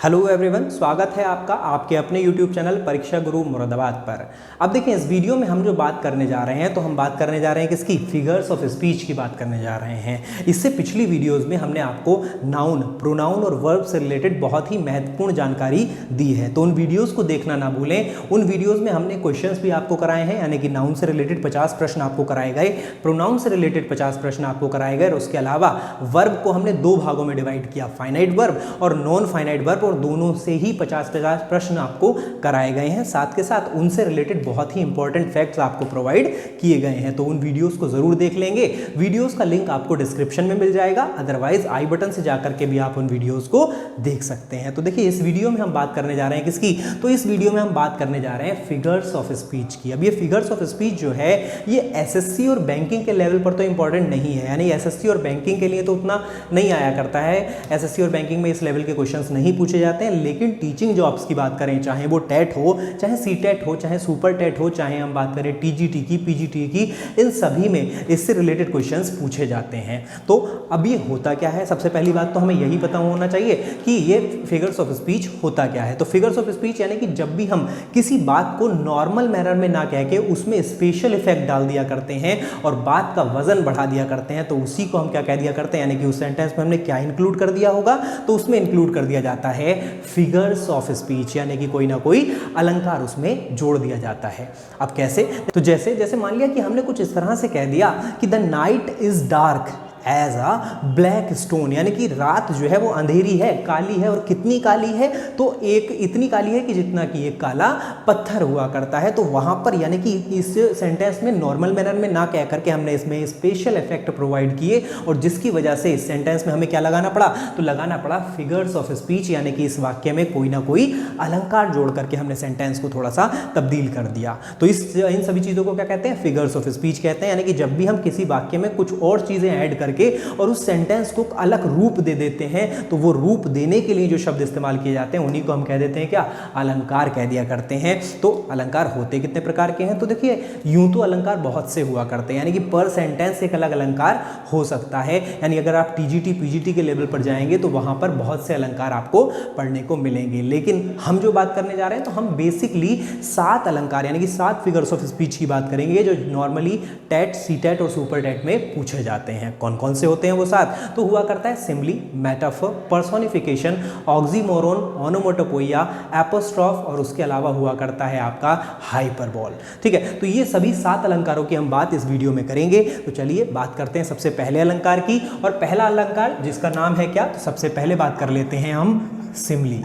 Hello everyone, स्वागत है आपका आपके अपने YouTube चैनल परीक्षा गुरु मुरादाबाद पर। अब देखिए, इस वीडियो में हम जो बात करने जा रहे हैं तो हम बात करने जा रहे हैं किसकी, फिगर्स ऑफ स्पीच की बात करने जा रहे हैं। इससे पिछली वीडियोस में हमने आपको नाउन, प्रोनाउन और वर्ब से रिलेटेड बहुत ही महत्वपूर्ण जानकारी दी है, तो उन वीडियोज़ को देखना ना भूलें। उन वीडियोज़ में हमने क्वेश्चंस भी आपको कराए हैं, यानी कि नाउन से रिलेटेड 50 प्रश्न आपको कराए गए, प्रोनाउन से रिलेटेड 50 प्रश्न आपको कराए गए, और उसके अलावा वर्ब को हमने दो भागों में डिवाइड किया, फाइनाइट वर्ब और नॉन फाइनाइट वर्ब, और दोनों से ही 50-50 प्रश्न आपको कराए गए हैं। साथ के साथ उनसे रिलेटेड बहुत ही इंपॉर्टेंट फैक्ट्स आपको प्रोवाइड किए गए हैं, तो उन वीडियोस को जरूर देख लेंगे। वीडियोस का लिंक आपको डिस्क्रिप्शन में मिल जाएगा, अदरवाइज आई बटन से जाकर के भी आप उन वीडियोस को देख सकते हैं। तो देखिए, इस वीडियो में हम बात करने जा रहे हैं किसकी, तो इस वीडियो में हम बात करने जा रहे हैं फिगर्स ऑफ स्पीच की। अब ये फिगर्स ऑफ स्पीच जो है ये एसएससी और बैंकिंग के लेवल पर तो इंपॉर्टेंट नहीं है, यानी एसएससी और बैंकिंग के लिए तो उतना नहीं आया करता है। एसएससी और बैंकिंग में इस लेवल के क्वेश्चंस नहीं पूछे जाते हैं, लेकिन टीचिंग जॉब्स की बात करें, चाहे वो टेट हो, चाहे सीटेट हो, चाहे सुपर टेट हो, चाहे हम बात करें टीजीटी की, पीजीटी की, इन सभी में इससे रिलेटेड क्वेश्चंस पूछे जाते हैं। तो अब ये होता क्या है, सबसे पहली बात तो हमें यही पता होना चाहिए कि ये फिगर्स ऑफ स्पीच होता क्या है। तो फिगर्स ऑफ स्पीच यानी कि जब भी हम किसी बात को नॉर्मल मैनर में ना कह के उसमें स्पेशल इफेक्ट डाल दिया करते हैं और बात का वजन बढ़ा दिया करते हैं, तो उसी को हम क्या कह दिया करते हैं, यानी कि उस सेंटेंस में हमने क्या इंक्लूड कर दिया होगा, तो उसमें इंक्लूड कर दिया जाता है फिगर्स ऑफ स्पीच, यानी कि कोई ना कोई अलंकार उसमें जोड़ दिया जाता है। अब कैसे, तो जैसे जैसे मान लिया कि हमने कुछ इस तरह से कह दिया कि the night is dark as a black stone, यानी कि रात जो है वो अंधेरी है, काली है, और कितनी काली है, तो एक इतनी काली है कि जितना कि एक काला पत्थर हुआ करता है। तो वहाँ पर यानी कि इस सेंटेंस में नॉर्मल मैनर में ना कह करके हमने इसमें स्पेशल इफेक्ट प्रोवाइड किए, और जिसकी वजह से इस सेंटेंस में हमें क्या लगाना पड़ा, तो लगाना पड़ा फिगर्स ऑफ स्पीच, यानी कि इस वाक्य में कोई ना कोई अलंकार जोड़ करके हमने सेंटेंस को थोड़ा सा तब्दील कर दिया। तो इन सभी चीज़ों को क्या कहते हैं, फिगर्स ऑफ स्पीच कहते हैं। यानी कि जब भी हम किसी वाक्य में कुछ और चीज़ें ऐड करके और उस सेंटेंस को अलग रूप दे देते हैं, तो वो रूप देने के लिए जो शब्द इस्तेमाल किए जाते हैं उन्हीं को हम कह देते हैं क्या, अलंकार कह दिया करते हैं। तो अलंकार होते कितने प्रकार के हैं, तो देखिए यूं तो अलंकार बहुत से हुआ करते हैं, यानी कि पर सेंटेंस एक अलग अलंकार हो सकता है। यानी अगर आप टीजीटी पीजीटी के लेवल पर जाएंगे तो वहां पर बहुत से अलंकार आपको पढ़ने को मिलेंगे, लेकिन हम जो बात करने जा रहे हैं तो हम बेसिकली 7 अलंकार यानी कि 7 फिगर्स ऑफ स्पीच की बात करेंगे, जो नॉर्मली टेट, सीटेट और सुपर टेट में पूछे जाते हैं। कौन कौन से होते हैं वो 7, तो हुआ करता है Simli, metaphor, personification, oxymoron, ओनोमोटोपोइया, apostrophe, और उसके अलावा हुआ करता है आपका हाइपरबोल। ठीक है, तो ये सभी 7 अलंकारों की हम बात इस वीडियो में करेंगे। तो चलिए बात करते हैं सबसे पहले अलंकार की, और पहला अलंकार जिसका नाम है क्या, तो सबसे पहले बात कर लेते हैं हम सिमली।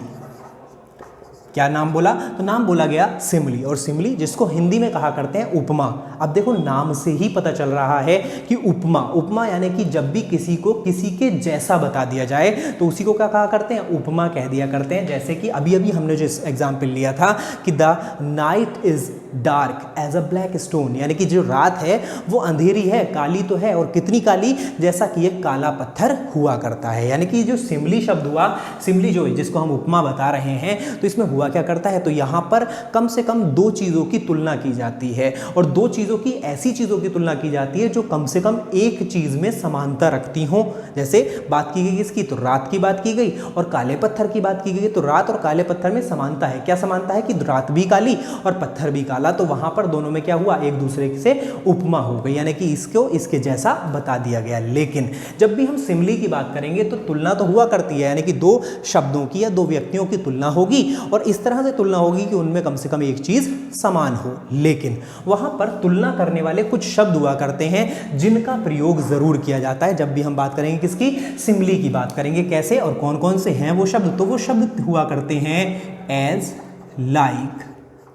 क्या नाम बोला, तो नाम बोला गया सिमली, और सिमली जिसको हिंदी में कहा करते हैं उपमा। अब देखो नाम से ही पता चल रहा है कि उपमा, उपमा यानी कि जब भी किसी को किसी के जैसा बता दिया जाए तो उसी को क्या कहा करते हैं, उपमा कह दिया करते हैं। जैसे कि अभी अभी हमने जो एग्जाम्पल लिया था कि the night is dark as a black stone, यानी कि जो रात है वो अंधेरी है, काली तो है, और कितनी काली, जैसा कि एक काला पत्थर हुआ करता है। यानी कि जो सिमली शब्द हुआ, सिमली जो जिसको हम उपमा बता रहे हैं, तो इसमें हुआ क्या करता है, तो यहाँ पर कम से कम 2 चीज़ों की तुलना की जाती है, और 2 चीज़ों की, ऐसी चीज़ों की तुलना की जाती है जो कम से कम एक चीज़ में समानता रखती हों। जैसे बात की गई किसकी, तो रात की बात की गई, और काले पत्थर की बात की गई, तो रात और काले पत्थर में समानता है। क्या समानता है कि रात भी काली और पत्थर भी काला, तो वहां पर दोनों में क्या हुआ, एक दूसरे से उपमा हो गई, यानी कि इसको इसके जैसा बता दिया गया। लेकिन जब भी हम सिमली की बात करेंगे तो तुलना तो हुआ करती है, यानी कि 2 शब्दों की या 2 व्यक्तियों की तुलना होगी, और इस तरह से तुलना होगी कि उनमें कम से कम एक चीज समान हो। लेकिन वहां पर तुलना करने वाले कुछ शब्द हुआ करते हैं जिनका प्रयोग जरूर किया जाता है जब भी हम बात करेंगे किसकी, सिमली की बात करेंगे। कैसे और कौन कौन से हैं वो शब्द, तो वो शब्द हुआ करते हैं एज, लाइक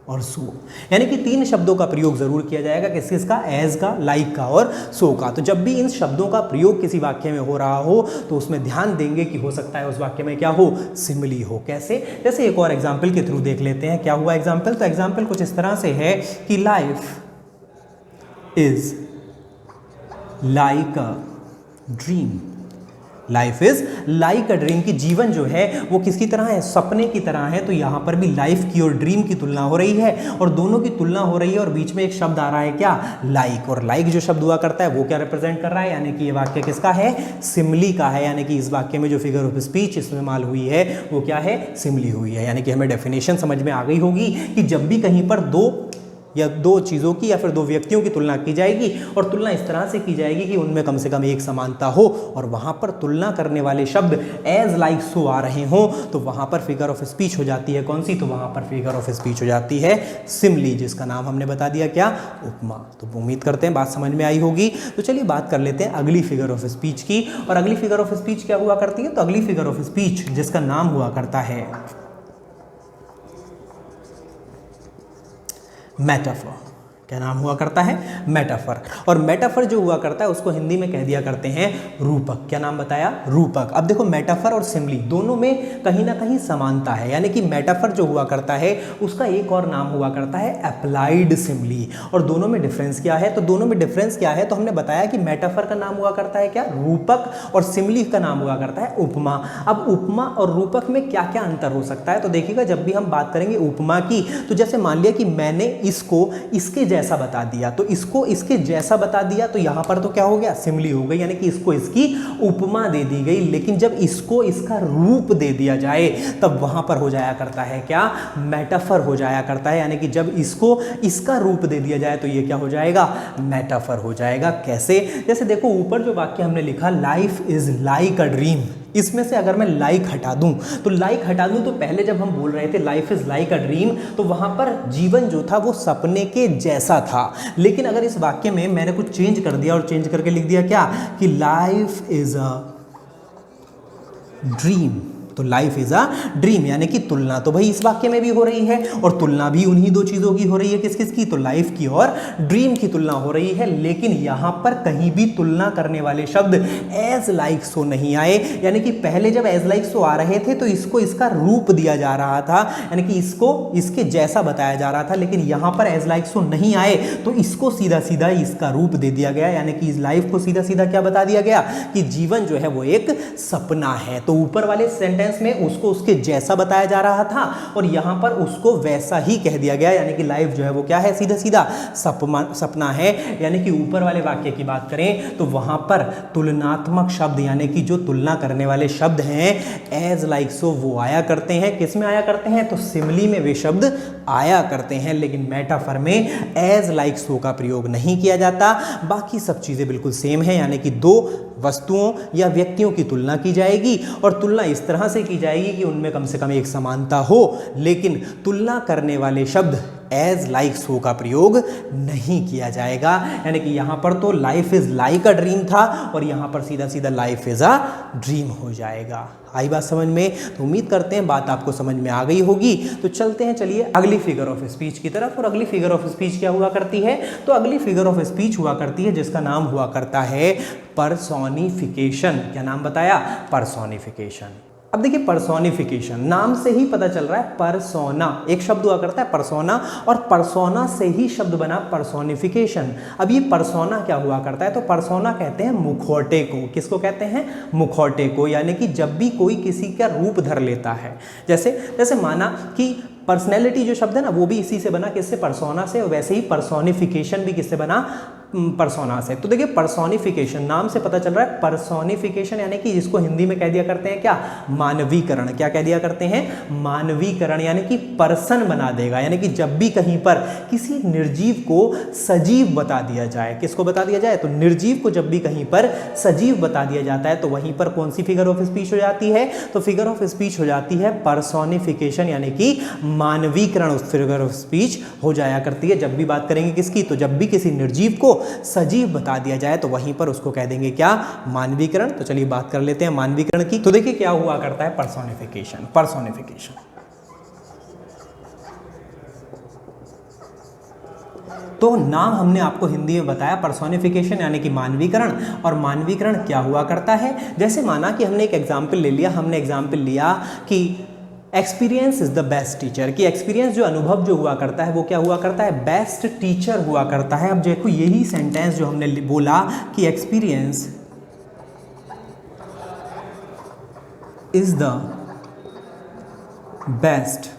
और सो, यानी कि 3 शब्दों का प्रयोग जरूर किया जाएगा, किसका, एज का, लाइक का और सो का। तो जब भी इन शब्दों का प्रयोग किसी वाक्य में हो रहा हो तो उसमें ध्यान देंगे कि हो सकता है उस वाक्य में क्या हो, सिमली हो। कैसे, जैसे एक और एग्जाम्पल के थ्रू देख लेते हैं क्या हुआ एग्जाम्पल। तो एग्जाम्पल कुछ इस तरह से है कि life is like a dream life is like a dream, की जीवन जो है वो किसकी तरह है, सपने की तरह है। तो यहाँ पर भी लाइफ की और ड्रीम की तुलना हो रही है और दोनों की तुलना हो रही है और बीच में एक शब्द आ रहा है क्या, लाइक। और लाइक जो शब्द हुआ करता है वो क्या रिप्रेजेंट कर रहा है, यानी कि ये वाक्य किसका है, सिमली का है। यानी कि इस वाक्य में जो फिगर ऑफ स्पीच इस्तेमाल हुई है वो क्या है, सिमली हुई है। यानी कि हमें डेफिनेशन समझ में आ गई होगी कि जब भी कहीं पर दो चीज़ों की या फिर दो व्यक्तियों की तुलना की जाएगी और तुलना इस तरह से की जाएगी कि उनमें कम से कम एक समानता हो और वहाँ पर तुलना करने वाले शब्द एज लाइक सो आ रहे हों, तो वहाँ पर फिगर ऑफ स्पीच हो जाती है कौन सी, तो वहाँ पर फिगर ऑफ स्पीच हो जाती है सिमली, जिसका नाम हमने बता दिया क्या, उपमा। तो उम्मीद करते हैं बात समझ में आई होगी। तो चलिए बात कर लेते हैं अगली फिगर ऑफ स्पीच की। और अगली फिगर ऑफ स्पीच क्या हुआ करती है, तो अगली फिगर ऑफ स्पीच जिसका नाम हुआ करता है मेटाफर। क्या नाम हुआ करता है, मेटाफर। और मेटाफर जो हुआ करता है उसको हिंदी में कह दिया करते हैं रूपक। क्या नाम बताया, रूपक। अब देखो मेटाफर और सिमली दोनों में कहीं ना कहीं समानता है, यानी कि मेटाफर जो हुआ करता है उसका एक और नाम हुआ करता है अप्लाइड सिमली। और दोनों में डिफरेंस क्या है, तो दोनों में डिफरेंस क्या है, तो हमने बताया कि मेटाफर का नाम हुआ करता है क्या, रूपक, और सिमली का नाम हुआ करता है उपमा। अब उपमा और रूपक में क्या क्या अंतर हो सकता है, तो देखिएगा जब भी हम बात करेंगे उपमा की, तो जैसे मान लिया कि मैंने इसको इसके जैसा बता दिया, तो इसको इसके जैसा बता दिया, तो यहां पर तो क्या हो गया, सिमली हो गई, यानी कि इसको इसकी उपमा दे दी गई। लेकिन जब इसको इसका रूप दे दिया जाए तब वहां पर हो जाया करता है क्या, मेटाफर हो जाया करता है। यानी कि जब इसको इसका रूप दे दिया जाए तो ये क्या हो जाएगा, मेटाफर हो जाएगा। कैसे, जैसे देखो ऊपर जो वाक्य हमने लिखा, life is like a dream, इसमें से अगर मैं लाइक हटा दूं, तो लाइक हटा दूं तो पहले जब हम बोल रहे थे life is like a dream, तो वहां पर जीवन जो था वो सपने के जैसा था। लेकिन अगर इस वाक्य में मैंने कुछ चेंज कर दिया और चेंज करके लिख दिया क्या, कि लाइफ इज अ ड्रीम, तो लाइफ इज अ ड्रीम, यानी कि तुलना तो भाई इस वाक्य में भी हो रही है और तुलना भी उन्हीं दो चीजों की हो रही है, किस किस की, तो लाइफ की और ड्रीम की तुलना हो रही है। लेकिन यहां पर कहीं भी तुलना करने वाले शब्द एज लाइक सो नहीं आए, यानी कि पहले जब एज लाइक सो आ रहे थे तो इसको इसका रूप दिया जा रहा था, यानी कि इसको इसके जैसा बताया जा रहा था। लेकिन यहां पर एज लाइक सो नहीं आए तो इसको सीधा सीधा इसका रूप दे दिया गया, यानी कि इस लाइफ को सीधा सीधा क्या बता दिया गया, कि जीवन जो है वो एक सपना है। तो ऊपर वाले सेंटेंस में उसको उसके जैसा बताया जा रहा था और यहां पर उसको वैसा ही कह दिया गया, यानी कि लाइफ जो है वो क्या है, सीधा सीधा सपना है। यानी कि ऊपर वाले वाक्य की बात करें तो वहां पर तुलनात्मक शब्द, यानी कि जो तुलना करने वाले शब्द हैं एज लाइक सो, वो आया करते हैं। किस में आया करते हैं, तो सिमली में वे शब्द आया करते हैं, लेकिन मेटाफर में एज लाइक सो का प्रयोग नहीं किया जाता। बाकी सब चीजें बिल्कुल सेम है, यानी कि दो वस्तुओं या व्यक्तियों की तुलना की जाएगी और तुलना इस तरह से की जाएगी कि उनमें कम से कम एक समानता हो, लेकिन तुलना करने वाले शब्द एज लाइक सो का प्रयोग नहीं किया जाएगा। यानी कि यहां पर तो life is like a dream था और यहां पर सीधा सीधा लाइफ इज अ ड्रीम हो जाएगा। आई बात समझ में, तो उम्मीद करते हैं बात आपको समझ में आ गई होगी। तो चलते हैं, चलिए अगली फिगर ऑफ स्पीच की तरफ। और अगली फिगर ऑफ स्पीच क्या हुआ करती है, तो अगली फिगर ऑफ स्पीच हुआ करती है जिसका नाम हुआ करता है पर्सोनिफिकेशन। क्या नाम बताया, पर्सोनिफिकेशन। अब देखिए पर्सोनिफिकेशन, नाम से ही पता चल रहा है, परसोना एक शब्द हुआ करता है परसोना, और परसोना से ही शब्द बना पर्सोनिफिकेशन। अब ये परसोना क्या हुआ करता है, तो परसोना कहते हैं मुखौटे को। किसको कहते हैं, मुखौटे को। यानी कि जब भी कोई किसी का रूप धर लेता है, जैसे माना कि पर्सनैलिटी जो शब्द है ना वो भी इसी से बना, किससे, परसोना से, और वैसे ही पर्सोनिफिकेशन भी किससे बना, परसोना से। तो देखिए पर्सोनिफिकेशन, नाम से पता चल रहा है पर्सोनिफिकेशन, यानी कि जिसको हिंदी में कह दिया करते हैं क्या, मानवीकरण। क्या कह दिया करते हैं, मानवीकरण, यानी कि पर्सन बना देगा। यानी कि जब भी कहीं पर किसी निर्जीव को सजीव बता दिया जाए, किसको बता दिया जाए, तो निर्जीव को जब भी कहीं पर सजीव बता दिया जाता है तो वहीं पर कौन सी फिगर ऑफ स्पीच हो जाती है, तो फिगर ऑफ स्पीच हो जाती है पर्सोनिफिकेशन, यानी कि मानवीकरण उस फिगर ऑफ स्पीच हो जाया करती है। जब भी बात करेंगे किसकी, तो जब भी किसी निर्जीव को सजीव बता दिया जाए तो वहीं पर उसको कह देंगे क्या, मानवीकरण। तो चलिए बात कर लेते हैं मानवीकरण की। तो देखिए क्या हुआ करता है पर्सोनिफिकेशन। तो नाम हमने आपको हिंदी में बताया पर्सोनिफिकेशन, यानी कि मानवीकरण। और मानवीकरण क्या हुआ करता है, जैसे माना कि हमने एक एग्जाम्पल ले लिया, हमने एग्जाम्पल लिया कि experience is the best teacher, कि एक्सपीरियंस जो अनुभव जो हुआ करता है वो क्या हुआ करता है, बेस्ट टीचर हुआ करता है। अब देखो यही सेंटेंस जो हमने बोला कि experience is the best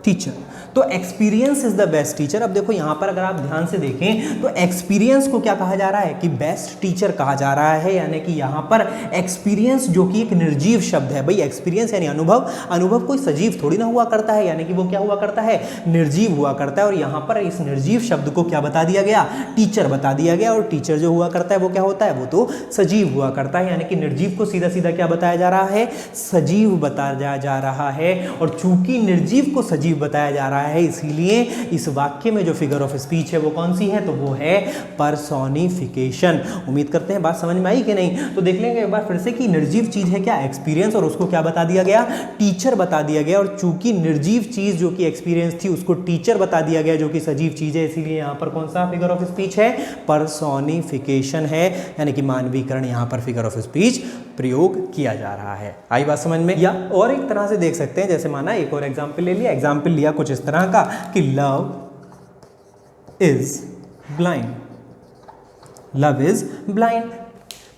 teacher. तो experience is the best teacher. अब देखो यहां पर अगर आप ध्यान से देखें तो एक्सपीरियंस को क्या कहा जा रहा है कि बेस्ट टीचर कहा जा रहा है, यानी कि यहां पर एक्सपीरियंस जो कि एक निर्जीव शब्द है। भाई एक्सपीरियंस यानी अनुभव, अनुभव कोई सजीव थोड़ी ना हुआ करता है, यानी कि वो क्या हुआ करता है, निर्जीव हुआ करता है। और यहां पर इस निर्जीव शब्द को क्या बता दिया गया, टीचर बता दिया गया। और टीचर जो हुआ करता है वो क्या होता है, वो तो सजीव हुआ करता है, यानी कि निर्जीव को सीधा सीधा क्या बताया जा रहा है, सजीव बताया जा रहा है। और चूंकि निर्जीव को सजीव बताया जा रहा है, इसीलिए इस वाक्य में जो फिगर ऑफ स्पीच है वो कौन सी है, तो वो है पर्सोनिफिकेशन। उम्मीद करते हैं बात समझ में आई कि नहीं। तो देख लेंगे एक बार फिर से कि निर्जीव चीज है क्या, एक्सपीरियंस, और उसको क्या बता दिया गया, टीचर बता दिया गया। और चूंकि निर्जीव चीज जो कि एक्सपीरियंस थी उसको टीचर बता दिया गया जो कि सजीव चीज है, इसीलिए यहां पर कौन सा फिगर ऑफ स्पीच है, पर्सोनिफिकेशन है, यानी कि मानवीकरण यहां पर फिगर ऑफ स्पीच प्रयोग किया जा रहा है। आई बात समझ में। या और एक तरह से देख सकते हैं, जैसे माना एक और एग्जाम्पल ले लिया, एग्जाम्पल लिया कुछ इस तरह का कि love is blind, love is blind.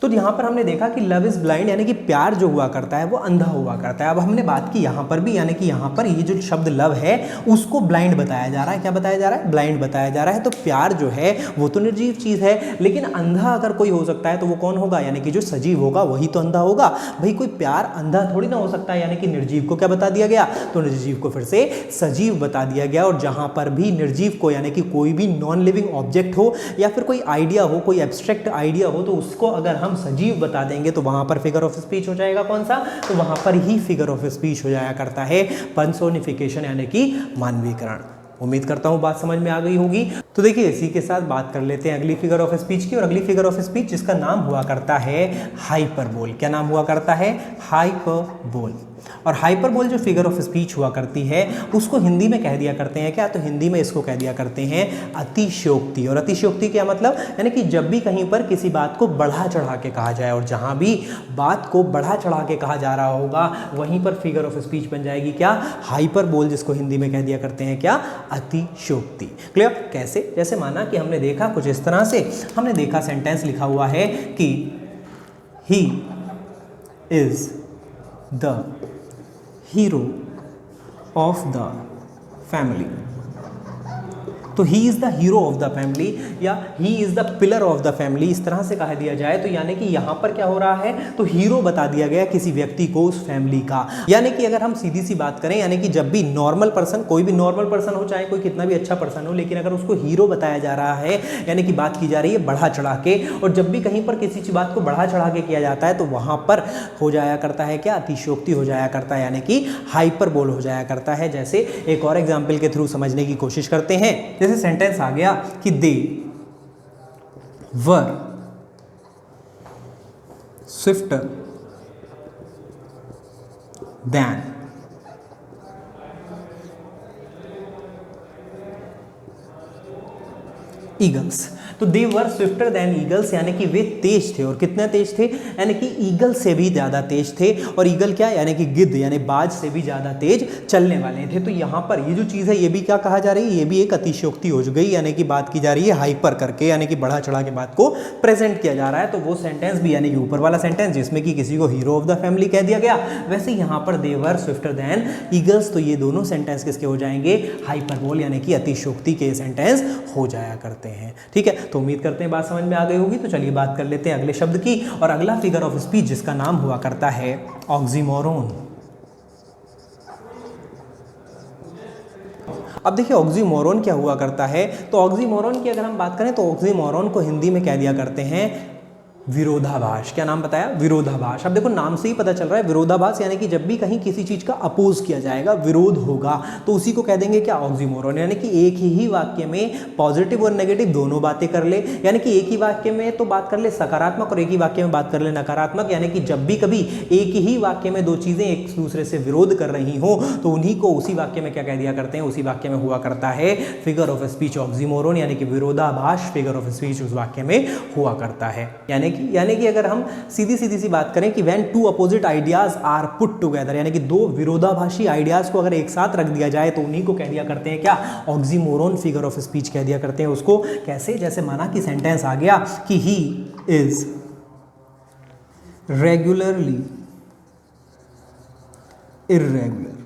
तो यहां पर हमने देखा कि लव इज ब्लाइंड यानी कि प्यार जो हुआ करता है वो अंधा हुआ करता है। अब हमने बात की यहां पर भी, यानी कि यहां पर ये जो शब्द लव है उसको ब्लाइंड बताया जा रहा है। क्या बताया जा रहा है, ब्लाइंड बताया जा रहा है। तो प्यार जो है वो तो निर्जीव चीज है, लेकिन अंधा अगर कोई हो सकता है तो वो कौन होगा, यानी कि जो सजीव होगा वही तो अंधा होगा। भाई कोई प्यार अंधा थोड़ी ना हो सकता है, यानी कि निर्जीव को क्या बता दिया गया, तो निर्जीव को फिर से सजीव बता दिया गया। और जहां पर भी निर्जीव को यानी कि कोई भी नॉन लिविंग ऑब्जेक्ट हो या फिर कोई आइडिया हो, कोई एब्स्ट्रैक्ट आइडिया हो, तो उसको अगर हम सजीव बता देंगे तो वहां पर फिगर ऑफ स्पीच हो जाएगा कौन सा, तो वहां पर ही फिगर ऑफ स्पीच हो जाया करता है पर्सोनिफिकेशन, यानी कि मानवीकरण। उम्मीद करता हूं बात समझ में आ गई होगी। तो देखिए इसी के साथ बात कर लेते हैं अगली फिगर ऑफ स्पीच की। और अगली फिगर ऑफ स्पीच जिसका नाम हुआ करता है हाइपरबोल। क्या नाम हुआ करता है, हाइपरबोल। और हाइपरबोल जो फिगर ऑफ स्पीच हुआ करती है उसको हिंदी में कह दिया करते हैं क्या, तो हिंदी में इसको कह दिया करते हैं अतिशयोक्ति। और अतिशयोक्ति क्या मतलब, यानी कि जब भी कहीं पर किसी बात को बढ़ा चढ़ा के कहा जाए, और जहां भी बात को बढ़ा चढ़ा के कहा जा रहा होगा वहीं पर फिगर ऑफ स्पीच बन जाएगी क्या, हाइपरबोल, जिसको हिंदी में कह दिया करते हैं क्या, अतिशयोक्ति। क्लियर। कैसे, जैसे माना कि हमने देखा कुछ इस तरह से, हमने देखा सेंटेंस लिखा हुआ है कि he is the hero of the family। तो he is the hero of the family या he is the pillar of the family, इस तरह से कहा दिया जाए तो यानी कि यहां पर क्या हो रहा है, तो हीरो बता दिया गया किसी व्यक्ति को उस फैमिली का। यानी कि अगर हम सीधी सी बात करें, यानी कि जब भी नॉर्मल पर्सन, कोई भी नॉर्मल पर्सन हो, चाहे कोई कितना भी अच्छा पर्सन हो, लेकिन अगर उसको हीरो बताया जा रहा है, यानी कि बात की जा रही है बढ़ा चढ़ा के, और जब भी कहीं पर किसी बात को बढ़ा चढ़ा के किया जाता है तो वहां पर हो जाया करता है क्या, अतिशयोक्ति हो जाया करता है, यानी कि हाइपरबोल हो जाया करता है। जैसे एक और एग्जाम्पल के थ्रू समझने की कोशिश करते हैं। जैसे सेंटेंस आ गया कि दे वर स्विफ्टर देन ईगल्स। तो दे वर स्विफ्टर देन ईगल्स, यानी कि वे तेज थे, और कितने तेज थे, यानी कि ईगल से भी ज़्यादा तेज थे। और ईगल क्या, यानी कि गिद्ध, यानी बाज से भी ज़्यादा तेज चलने वाले थे। तो यहाँ पर ये जो चीज़ है ये भी क्या कहा जा रही है, ये भी एक अतिशयोक्ति हो गई, यानी कि बात की जा रही है हाइपर करके, यानी कि बढ़ा चढ़ा के बात को प्रेजेंट किया जा रहा है। तो वो सेंटेंस भी, यानी कि ऊपर वाला सेंटेंस जिसमें कि किसी को हीरो ऑफ द फैमिली कह दिया गया, वैसे यहाँ पर दे वर स्विफ्टर देन ईगल्स, तो ये दोनों सेंटेंस किसके हो जाएंगे, हाइपरबोल, यानी कि अतिशयोक्ति के सेंटेंस हो जाया करते हैं। ठीक है, तो उम्मीद करते हैं बात समझ में आ गई होगी। तो चलिए बात कर लेते हैं अगले शब्द की। और अगला फिगर ऑफ स्पीच जिसका नाम हुआ करता है ऑक्सीमोरोन। अब देखिए ऑक्सीमोरोन क्या हुआ करता है, तो ऑक्सीमोरोन की अगर हम बात करें तो ऑक्सीमोरोन को हिंदी में कह दिया करते हैं विरोधाभास। क्या नाम बताया, विरोधाभास। अब देखो नाम से ही पता चल रहा है विरोधाभास, यानी कि जब भी कहीं किसी चीज का अपोज किया जाएगा, विरोध होगा, तो उसी को कह देंगे क्या, ऑक्सीमोरोन। यानी कि एक ही वाक्य में पॉजिटिव और नेगेटिव दोनों बातें कर ले, यानी कि एक ही वाक्य में तो बात कर ले सकारात्मक और एक ही वाक्य में बात कर ले नकारात्मक। यानी कि जब भी कभी एक ही वाक्य में दो चीजें एक दूसरे से विरोध कर रही हो तो उन्हीं को उसी वाक्य में क्या कह दिया करते हैं, उसी वाक्य में हुआ करता है फिगर ऑफ स्पीच ऑक्सीमोरोन, यानी कि विरोधाभास फिगर ऑफ स्पीच उस वाक्य में हुआ करता है। यानी कि अगर हम सीधी सी बात करें कि when two opposite ideas are put together, यानी कि दो विरोधाभासी आइडियाज को अगर एक साथ रख दिया जाए तो उन्हीं को कह दिया करते हैं क्या, ऑक्सीमोरोन फिगर ऑफ स्पीच कह दिया करते हैं उसको। कैसे, जैसे माना कि सेंटेंस आ गया कि ही इज रेगुलरली इर्रेगुलर।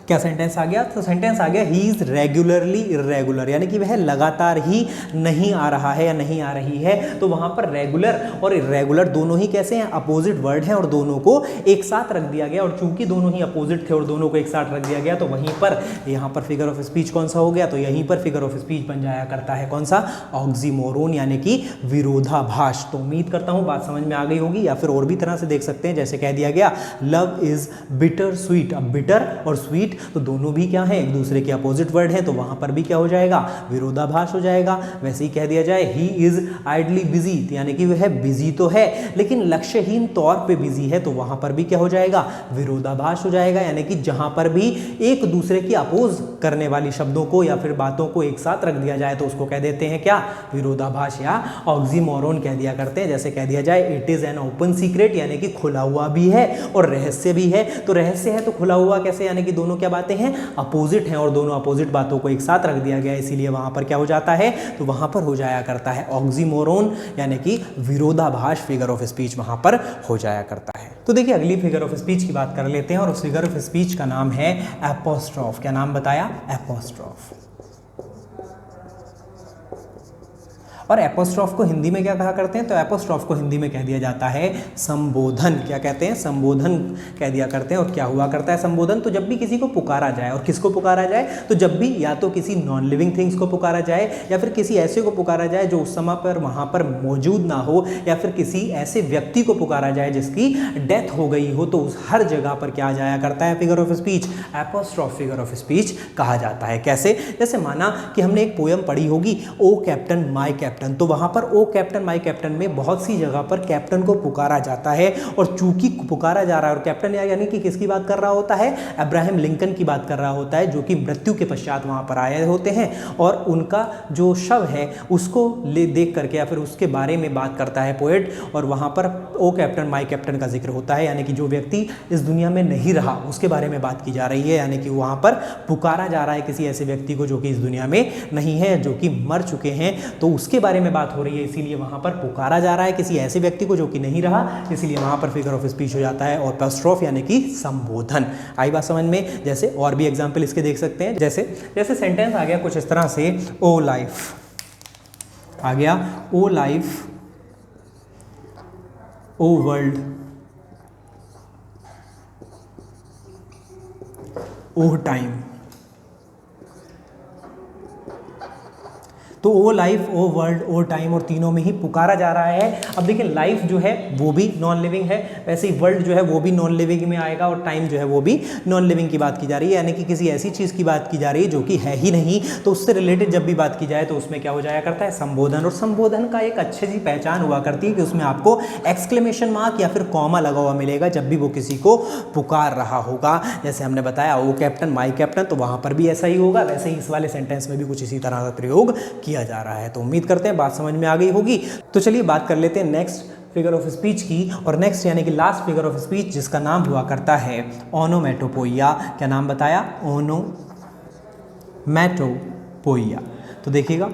क्या सेंटेंस आ गया? तो सेंटेंस आ गया ही इज रेगुलरली इर्रेगुलर, यानी कि वह लगातार ही नहीं आ रहा है या नहीं आ रही है। तो वहां पर रेगुलर और इर्रेगुलर दोनों ही कैसे हैं? अपोजिट वर्ड हैं और दोनों को एक साथ रख दिया गया, और चूंकि दोनों ही अपोजिट थे और दोनों को एक साथ रख दिया गया तो वहीं पर यहां पर फिगर ऑफ स्पीच कौन सा हो गया? तो यहीं पर फिगर ऑफ स्पीच बन जाया करता है कौन सा? ऑक्सीमोरोन, यानी कि विरोधाभास। तो उम्मीद करता हूं बात समझ में आ गई होगी, या फिर और भी तरह से देख सकते हैं, जैसे कह दिया गया लव इज बिटर स्वीट। अब बिटर और स्वीट तो दोनों भी क्या है? एक दूसरे के अपोजिट वर्ड है, तो वहां पर भी क्या हो जाएगा? विरोधाभास हो जाएगा। वैसे ही कह दिया जाए ही इज आइडली बिजी, यानी कि वह बिजी तो है लेकिन लक्ष्यहीन तौर पे बिजी है, तो वहां पर भी क्या हो जाएगा? विरोधाभास हो जाएगा। यानी कि जहां पर भी एक दूसरे की अपोज करने वाली शब्दों को या फिर बातों को एक साथ रख दिया जाए तो उसको कह देते हैं क्या? विरोधाभास या ऑक्सीमोरोन कह दिया करते हैं। जैसे कह दिया जाए it is an open secret, यानी कि खुला हुआ भी है और रहस्य भी है। तो रहस्य है तो खुला हुआ कैसे? यानी कि दोनों क्या बातें हैं? अपोजिट हैं, और दोनों अपोजिट बातों को एक साथ रख दिया गया, इसीलिए वहां पर क्या हो जाता है? तो वहां पर हो जाया करता है ऑक्सीमोरोन, यानी कि विरोधाभास फिगर ऑफ स्पीच वहां पर हो जाया करता है। तो देखिए अगली फिगर ऑफ स्पीच की बात कर लेते हैं, और उस फिगर ऑफ स्पीच का नाम है एपोस्ट्रोफ। क्या नाम बताया? एपोस्ट्रोफ। और एपोस्ट्रोफ को हिंदी में क्या कहा करते हैं? तो एपोस्ट्रोफ को हिंदी में कह दिया जाता है संबोधन। क्या कहते हैं? संबोधन कह दिया करते हैं। और क्या हुआ करता है संबोधन? तो जब भी किसी को पुकारा जाए, और किसको पुकारा जाए? तो जब भी या तो किसी नॉन लिविंग थिंग्स को पुकारा जाए, या फिर किसी ऐसे को पुकारा जाए जो उस समय पर वहां पर मौजूद ना हो, या फिर किसी ऐसे व्यक्ति को पुकारा जाए जिसकी डेथ हो गई हो, तो उस हर जगह पर क्या जाया करता है? Figure of speech, apostrophe figure of speech कहा जाता है। कैसे? जैसे माना कि हमने एक पोयम पढ़ी होगी ओ कैप्टन माय कैप्टन, तो वहां पर ओ कैप्टन माय कैप्टन में बहुत सी जगह पर कैप्टन को पुकारा जाता है, और चूंकि पुकारा जा रहा है, और कैप्टन यानी कि किसकी बात कर रहा होता है? अब्राहम लिंकन की बात कर रहा होता है, जो कि मृत्यु के पश्चात वहां पर आए होते हैं, और उनका जो शव है उसको ले देख करके या फिर उसके बारे में बात करता है पोएट, और वहां पर ओ कैप्टन माय कैप्टन का जिक्र होता है, यानी कि जो व्यक्ति इस दुनिया में नहीं रहा उसके बारे में बात की जा रही है, यानी कि वहां पर पुकारा जा रहा है किसी ऐसे व्यक्ति को जो कि इस दुनिया में नहीं है, जो कि मर चुके हैं, तो उसके बारे में बात हो रही है, इसीलिए वहां पर पुकारा जा रहा है किसी ऐसे व्यक्ति को जो कि नहीं रहा, इसलिए वहां पर फिगर ऑफ स्पीच हो जाता है और एपोस्ट्रोफ यानी कि संबोधन। आई बात समझ में? जैसे और भी एग्जांपल इसके देख सकते हैं, जैसे सेंटेंस आ गया कुछ इस तरह से ओ लाइफ आ गया, ओ लाइफ, ओ वर्ल्ड, ओ टाइम। तो ओ लाइफ, ओ वर्ल्ड, ओ टाइम, और तीनों में ही पुकारा जा रहा है। अब देखिए लाइफ जो है वो भी नॉन लिविंग है, वैसे ही वर्ल्ड जो है वो भी नॉन लिविंग में आएगा, और टाइम जो है वो भी नॉन लिविंग की बात की जा रही है, यानी कि किसी ऐसी चीज़ की बात की जा रही है जो कि है ही नहीं, तो उससे रिलेटेड जब भी बात की जाए तो उसमें क्या हो जाया करता है? संबोधन। और संबोधन का एक अच्छी सी पहचान हुआ करती है कि उसमें आपको एक्सक्लेमेशन मार्क या फिर कॉमा लगा हुआ मिलेगा जब भी वो किसी को पुकार रहा होगा। जैसे हमने बताया ओ कैप्टन माय कैप्टन, तो वहाँ पर भी ऐसा ही होगा, वैसे ही इस वाले सेंटेंस में भी कुछ इसी तरह का प्रयोग किया जा रहा है। तो उम्मीद करते हैं बात समझ में आ गई होगी। तो चलिए बात कर लेते हैं नेक्स्ट फिगर ऑफ स्पीच की, और नेक्स्ट यानी कि लास्ट फिगर ऑफ स्पीच जिसका नाम हुआ करता है ओनोमेटोपोइया। क्या नाम बताया? ओनोमेटोपोइया। तो देखिएगा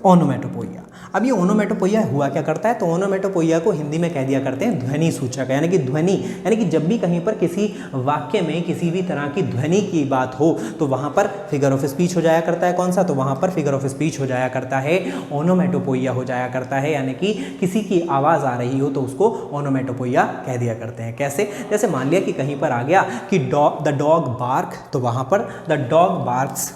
ओनोमेटोपोइया। अब ये ओनोमेटोपोइया हुआ क्या करता है? तो ओनोमेटोपोइया को हिंदी में कह दिया करते हैं ध्वनि सूचक, यानी कि ध्वनि, यानी कि जब भी कहीं पर किसी वाक्य में किसी भी तरह की ध्वनि की बात हो तो वहां पर फिगर ऑफ स्पीच हो जाया करता है। कौन सा? तो वहां पर फिगर ऑफ स्पीच हो जाया करता है ओनोमेटोपोइया हो जाया करता है, यानी कि किसी की आवाज़ आ रही हो तो उसको ओनोमेटोपोइया कह दिया करते हैं। कैसे? जैसे मान लिया कि कहीं पर आ गया कि द डॉग बार्क, तो वहां पर द डॉग बार्क्स,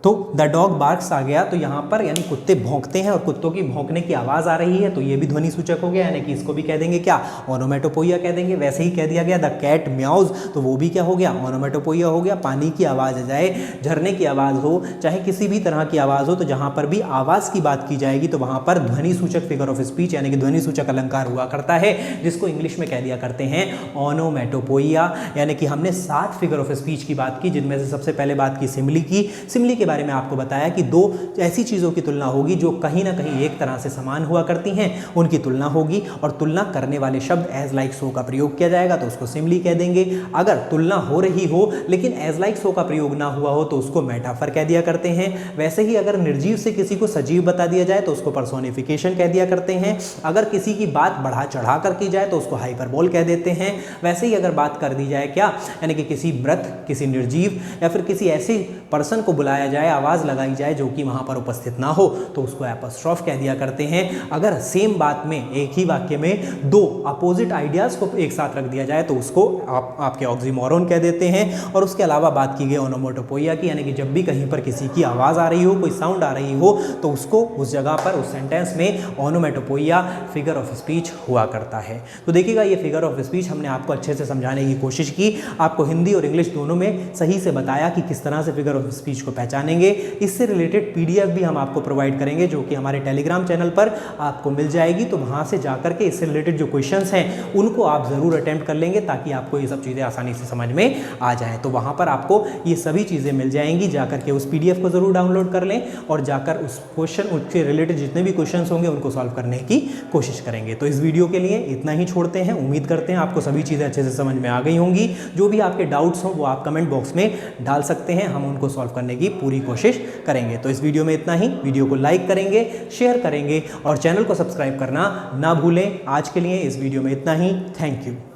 तो द डॉग बार्क्स आ गया, तो यहाँ पर यानी कुत्ते भौंकते हैं और कुत्तों की भौंकने की आवाज़ आ रही है, तो ये भी ध्वनि सूचक हो गया, यानी कि इसको भी कह देंगे क्या? ओनोमेटोपोइया कह देंगे। वैसे ही कह दिया गया द कैट म्याउज, तो वो भी क्या हो गया? ओनोमेटोपोइया हो गया। पानी की आवाज़ आ जाए, झरने की आवाज़ हो, चाहे किसी भी तरह की आवाज़ हो, तो जहाँ पर भी आवाज़ की बात की जाएगी तो वहाँ पर ध्वनि सूचक फिगर ऑफ स्पीच यानी कि ध्वनि सूचक अलंकार हुआ करता है, जिसको इंग्लिश में कह दिया करते हैं ओनोमेटोपोइया। यानी कि हमने 7 फिगर ऑफ स्पीच की बात की, जिनमें से सबसे पहले बात की सिमिली की, सिमिली के बारे में आपको बताया कि दो ऐसी चीज़ों की तुलना होगी जो कहीं ना कहीं एक तरह से समान हुआ करती हैं, उनकी तुलना होगी। और तुलना करने वाले शब्द एज लाइक सो का प्रयोग किया जाएगा तो उसको सिमिली कह देंगे। अगर तुलना हो रही हो लेकिन एज लाइक सो का प्रयोग ना हुआ हो तो उसको मेटाफर कह दिया करते हैं। वैसे ही अगर निर्जीव से किसी को सजीव बता दिया जाए तो उसको पर्सोनिफिकेशन कह दिया करते हैं। अगर किसी की बात बढ़ा चढ़ा कर की जाए तो उसको हाइपरबोल कह देते हैं। वैसे ही अगर बात कर दी जाए क्या, यानी कि किसी मृत, किसी निर्जीव या फिर किसी ऐसे पर्सन को बुलाया जाए, आवाज़ लगाई जाए जो कि वहाँ पर उपस्थित ना हो तो उसको एपोस्ट्रोफ कह दिया करते हैं। अगर सेम बात में एक ही वाक्य में दो अपोजिट आइडियाज़ को एक साथ रख दिया जाए तो उसको आपके ऑक्सीमोरन कह देते हैं। और उसके अलावा बात की गई ओनोमोटोपोइया की, यानी कि जब भी कहीं पर किसी की आवाज़ आ रही हो, कोई साउंड आ रही हो तो उसको उस जगह पर उस सेंटेंस में ओनोमेटोपोइया फिगर ऑफ स्पीच हुआ करता है। तो देखिएगा ये फिगर ऑफ स्पीच हमने आपको अच्छे से समझाने की कोशिश की, आपको हिंदी और इंग्लिश दोनों में सही से बताया कि किस तरह से फिगर ऑफ स्पीच को पहचानेंगे। इससे रिलेटेड पीडीएफ भी हम आपको प्रोवाइड करेंगे जो कि हमारे टेलीग्राम चैनल पर आपको मिल जाएगी। तो वहाँ से जाकर के इससे रिलेटेड जो क्वेश्चंस हैं उनको आप ज़रूर अटेम्प्ट कर लेंगे ताकि आपको ये सब चीज़ें आसानी से समझ में आ जाएँ। तो वहाँ पर आपको ये सभी चीज़ें मिल जाएंगी, जाकर के उस पीडीएफ को ज़रूर डाउनलोड कर लें और जाकर उस क्वेश्चन, उसके रिलेटेड जितने भी क्वेश्चंस होंगे उनको सॉल्व करने की कोशिश करेंगे। तो इस वीडियो के लिए इतना ही छोड़ते हैं। उम्मीद करते हैं आपको सभी चीज़ें अच्छे से समझ में आ गई होंगी। जो भी आपके डाउट्स हों वो आप कमेंट बॉक्स में डाल सकते हैं, हम उनको सॉल्व करने की पूरी कोशिश करेंगे। तो इस वीडियो में इतना ही। वीडियो को लाइक करेंगे, शेयर करेंगे और चैनल को सब्सक्राइब करना ना भूलें। आज के लिए इस वीडियो में इतना ही। Thank you.